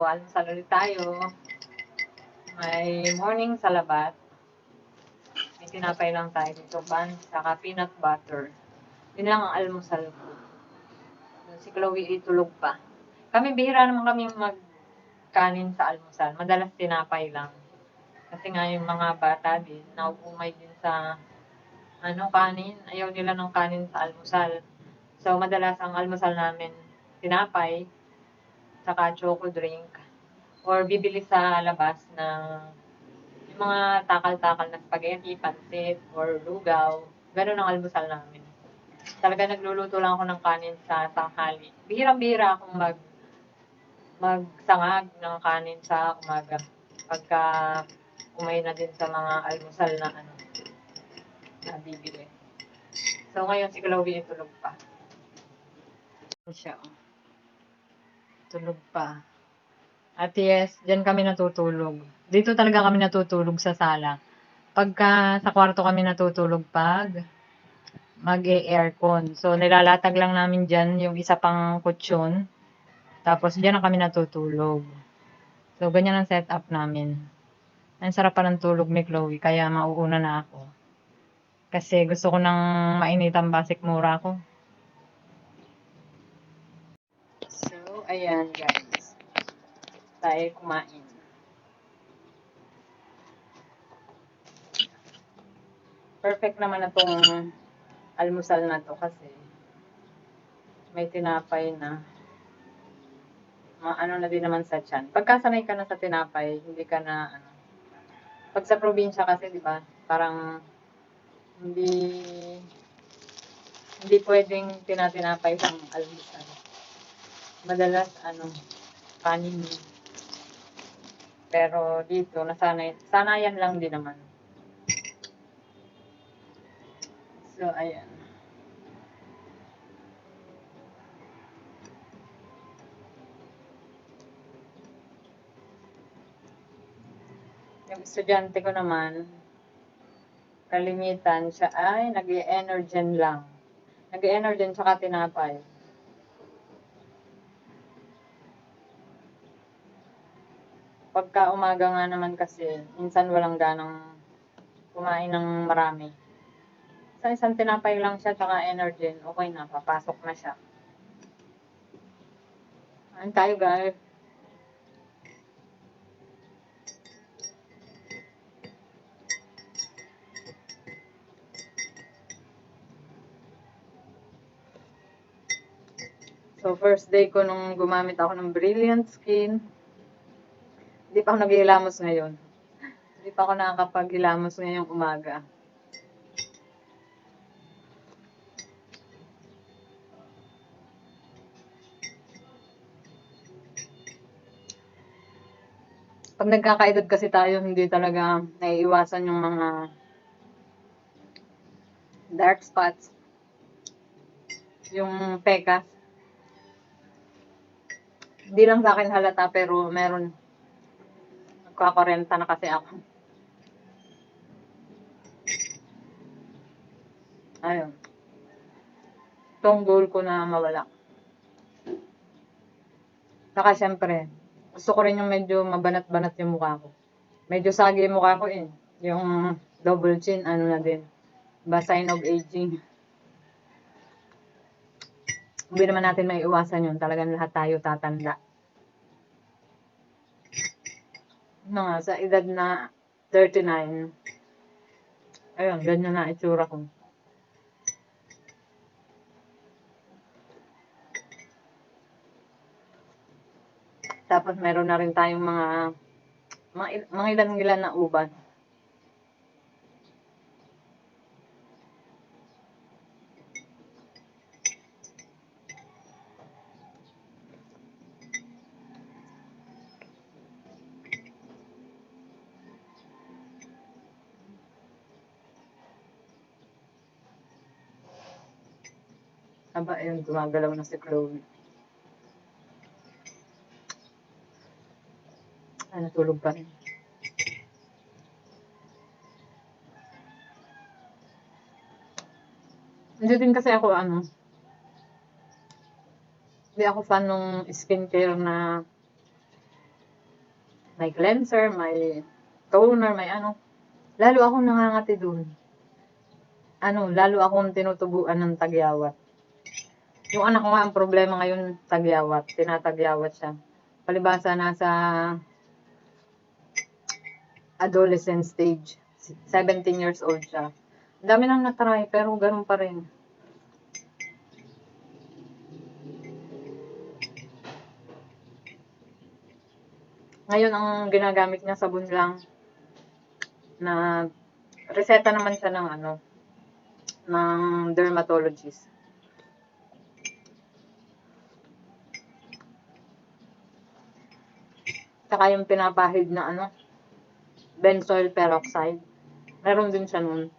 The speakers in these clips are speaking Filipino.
Almusal ulit tayo. May morning salabat. May tinapay lang tayo dito, buns, saka peanut butter. Yun lang ang almusal ko. Si Chloe ay tulog pa. Kami, bihira naman kami magkanin sa almusal. Madalas tinapay lang. Kasi nga yung mga bata din, nauumay din sa kanin. Ayaw nila ng kanin sa almusal. So, madalas ang almusal namin, tinapay, saka choco drink, or bibili sa labas na yung mga takal-takal na spaghetti, pansit, or lugaw. Ganun ang almusal namin. Talaga nagluluto lang ako ng kanin sa tanghali. Bihirang-bihira akong magsangag ng kanin sa umaga. Pagka umay na din sa mga almusal na na bibili. So ngayon si Chloe ay tulog pa. Siya, oh. Tulog pa. At yes, dyan kami natutulog. Dito talaga kami natutulog sa sala. Pagka sa kwarto kami natutulog pag mag-e-aircon. So, nilalatag lang namin dyan yung isa pang kutsyon. Tapos, dyan na kami natutulog. So, ganyan ang setup namin. Ang sarap pa ng tulog ni Chloe, kaya mauuna na ako. Kasi gusto ko nang mainitang basik mura ko. So, ayan guys. Tayo kumain. Perfect naman na tong almusal na to kasi may tinapay na ano na din naman sa tiyan. Pagkasanay ka na sa tinapay, hindi ka na pag sa probinsya kasi, di ba, parang hindi hindi pwedeng tinatinapay ang almusal. Madalas kanin. Pero dito sanayan lang din naman. So ayan. Yung estudyante ko naman, kalimitan siya ay nag-e-energen lang. Nag-e-energen tsaka tinapay. Pagka umaga nga naman kasi, minsan walang ganang kumain ng marami. Sa isang tinapay lang siya tsaka energen, okay na, papasok na siya. Ayun tayo guys. So, first day ko nung gumamit ako ng Brilliant Skin. Hindi pa ako naghihilamos ngayon. Hindi pa ako nakakapaghilamos ngayong umaga. Pag nagkakaedad kasi tayo, hindi talaga naiiwasan yung mga dark spots. Yung pekas. Hindi lang sa akin halata pero meron. Nagkakarenta na kasi ako. Ayun. Itong goal ko na mawala. Saka syempre, gusto ko rin yung medyo mabanat-banat yung mukha ko. Medyo sagi yung mukha ko eh. Yung double chin, na din. Ba, sign of aging. Hindi naman natin may iwasan yun. Talagang lahat tayo tatanda. Sa edad na 39, ayun, ganyan na itsura ko. Tapos meron na rin tayong mga ilan-ilan na uban. Aba, ayun, gumagalaw na si Chloe. Ay, natulog pa rin. Hindi din kasi ako, hindi ako fan ng skincare na May cleanser, may toner, may ano. Lalo akong nangangati dun. Lalo akong tinutubuan ng tagyawat. Yung anak ko nga ang problema ngayon, tagyawat. Tinatagyawat siya. Palibasa nasa adolescent stage. 17 years old siya. Ang dami nang natry, pero ganun pa rin. Ngayon, ang ginagamit niya sabon lang na reseta naman siya ng ng dermatologist. Saka yung pinapahid na benzoyl peroxide. Meron din siya nun.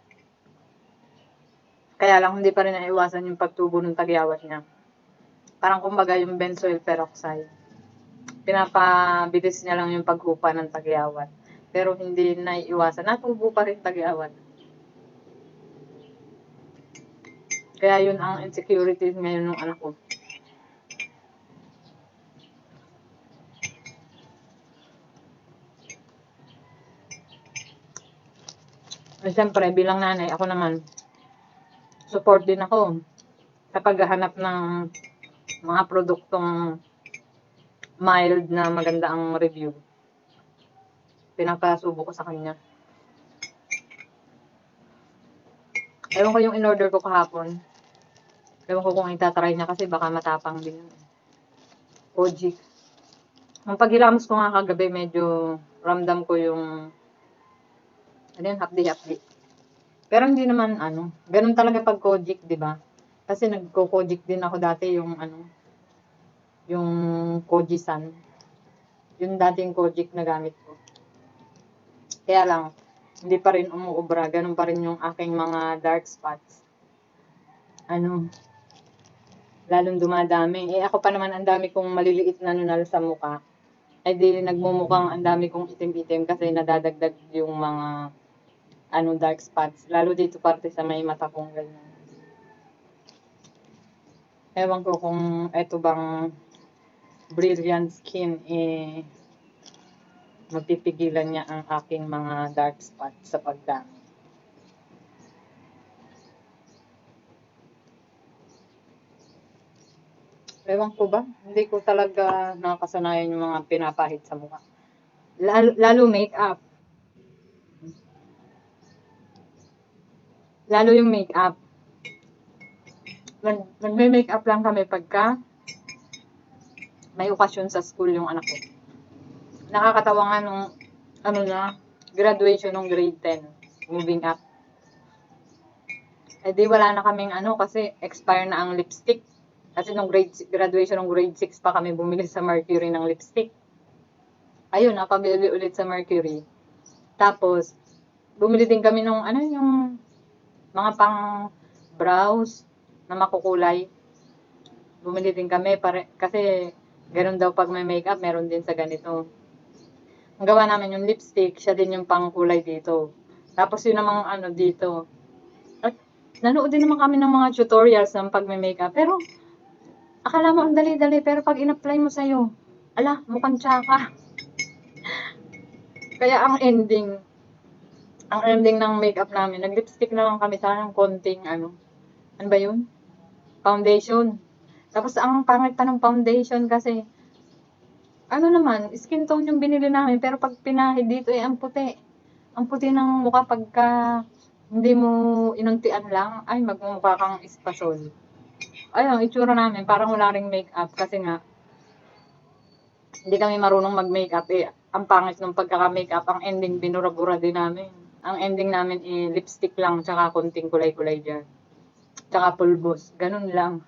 Kaya lang hindi pa rin naiwasan yung pagtubo ng tagyawat niya. Parang kumbaga yung benzoyl peroxide. Pinapabilis niya lang yung paghupa ng tagyawat. Pero hindi naiiwasan. Natubo pa rin tagyawat. Kaya yun ang insecurity ngayon ng anak ko. Siyempre, bilang nanay, ako naman, support din ako sa paghahanap ng mga produktong mild na maganda ang review. Pinapasubo ko sa kanya. Ewan ko yung in-order ko kahapon. Ewan ko kung itatry niya kasi baka matapang din. Kojic. Ang paghilamos ko nga kagabi, medyo ramdam ko yung hapdi-hapdi. Pero hindi naman ganun talaga pag Kojic, 'di ba? Kasi nagko-Kojic din ako dati yung yung Kojisan. Yung dating Kojic na gamit ko. Kaya lang hindi pa rin umuubra, ganun pa rin yung aking mga dark spots. Lalong dumadami. Ako pa naman ang dami kong maliliit na nunal sa mukha. Ay di nagmumukhang ang dami kong itim-itim kasi nadadagdag yung mga dark spots. Lalo dito parte sa may mata kong ganyan. Ewan ko kung eto bang brilliant skin mapipigilan niya ang aking mga dark spots sa pagdami. Ewan ko ba? Hindi ko talaga nakakasanayan yung mga pinapahid sa mukha. Lalo make-up. Lalo yung make-up. Nagme-make-up lang kami pagka may okasyon sa school yung anak ko. Nakakatawa nga nung graduation ng grade 10, moving up. Di wala na kaming kasi expire na ang lipstick. Kasi nung graduation ng grade 6 pa kami bumili sa Mercury ng lipstick. Ayun, napabili ulit sa Mercury. Tapos, bumili din kami ng yung mga pang brows na makukulay. Bumili din kami kasi ganun daw pag may makeup, meron din sa ganito. Ang gawa namin yung lipstick, siya din yung pangkulay dito. Tapos yun namang dito. At nanood din naman kami ng mga tutorials ng pag may makeup. Pero, akala mo ang dali-dali, pero pag in-apply mo sa'yo, mukhang tsaka. Kaya ang ending ng makeup namin, nag-lipstick na lang kami sa konting ano ba yun? Foundation. Tapos ang pangit pa ng foundation kasi skin tone yung binili namin pero pag pinahid dito ang puti. Ang puti ng mukha pagka hindi mo inuntian lang, ay magmumukha kang espasol. Ayun, itsura namin parang wala ring makeup kasi nga hindi kami marunong mag-makeup ang pangit ng pagkaka-makeup, ang ending binura-bura din namin. Ang ending namin lipstick lang tsaka konting kulay-kulay dyan. Tsaka pulbos. Ganun lang.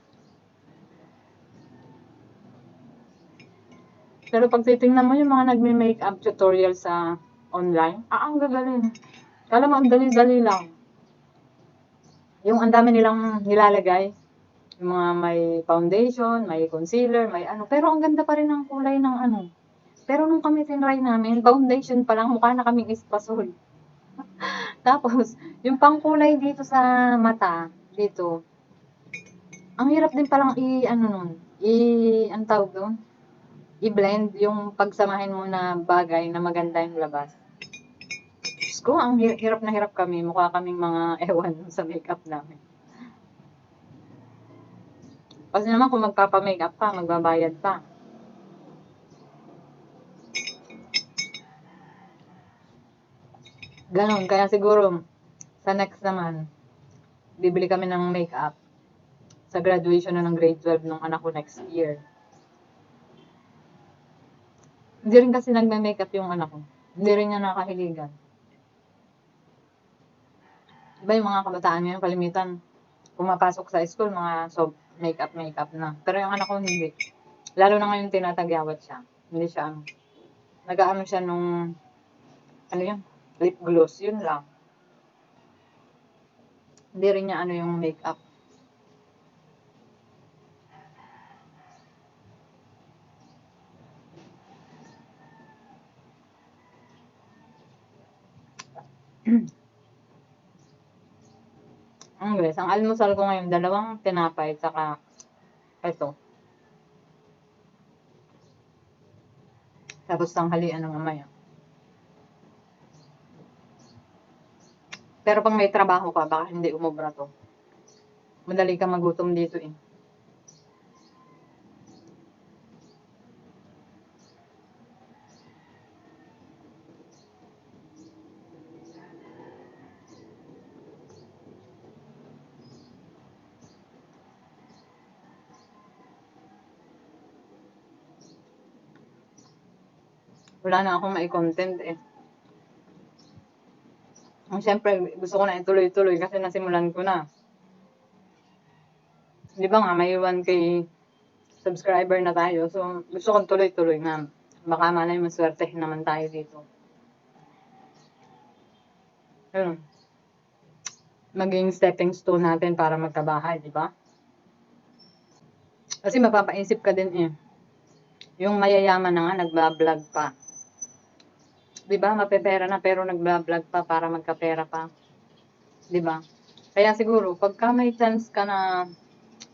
Pero pag titingnan mo yung mga nagme-makeup tutorial sa online, ang gagaling. Kala mo ang dali-dali lang. Yung ang dami nilang nilalagay. Yung mga may foundation, may concealer, may Pero ang ganda pa rin ng kulay ng Pero nung kami tinry namin, foundation pa lang, mukha na kaming espasol. Tapos, yung pangkulay dito sa mata, dito, ang hirap din palang ang tawag doon? i-blend yung pagsamahin mo na bagay na maganda yung labas. Diyos ko, ang hirap na hirap kami. Mukha kaming mga ewan sa makeup namin. Kasi naman kung magpapa-makeup ka, magbabayad pa. Ganon, kaya siguro sa next naman, bibili kami ng makeup sa graduation na ng grade 12 ng anak ko next year. Hindi rin kasi nagme-makeup yung anak ko. Hindi rin niya nakahiligan. Diba yung mga kabataan ngayon, kalimitan, pumapasok sa school, mga makeup na. Pero yung anak ko hindi. Lalo na ngayon tinatagyawat siya. Hindi siya, nag-aano siya nung, ano yun, lip gloss, yun lang. Hindi rin niya ano yung makeup. Guys, ang almusal ko ngayon, 2 tinapay, saka ito. Tapos tanghalian ng mamaya. Pero pag may trabaho ka, baka hindi umubra to. Madali ka magutom dito eh. Wala na akong mai-content eh. Siyempre, gusto ko na ituloy-tuloy kasi nasimulan ko na. Di ba nga, may 1K subscriber na tayo. So, gusto kong tuloy-tuloy na. Baka malay maswertehin naman tayo dito. Yun. Maging stepping stone natin para magkabahay, di ba? Kasi mapapaisip ka din eh. Yung mayayaman na nga, nagba-vlog pa. Di ba? Mapepera na pero nagba-vlog pa para magkapera pa. Di ba? Kaya siguro, pagka may chance ka na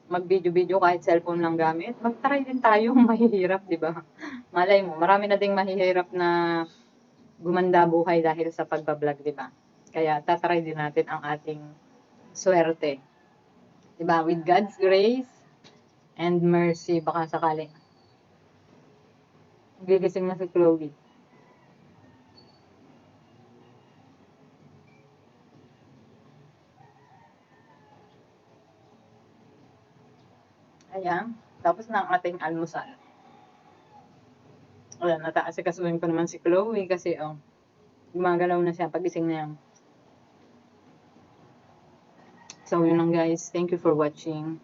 mag-video-video kahit cellphone lang gamit, mag-try din tayong mahihirap, di ba? Malay mo, marami na ding mahihirap na gumanda buhay dahil sa pagbablog, di ba? Kaya tatry din natin ang ating swerte. Di ba? With God's grace and mercy, baka sakali. Gigising na si Chloe. Ayan. Tapos na ang ating almusal. Wala, nataas-ikasuhin ko naman si Chloe kasi, gumagalaw na siya pagising na yan. So, yun lang guys. Thank you for watching.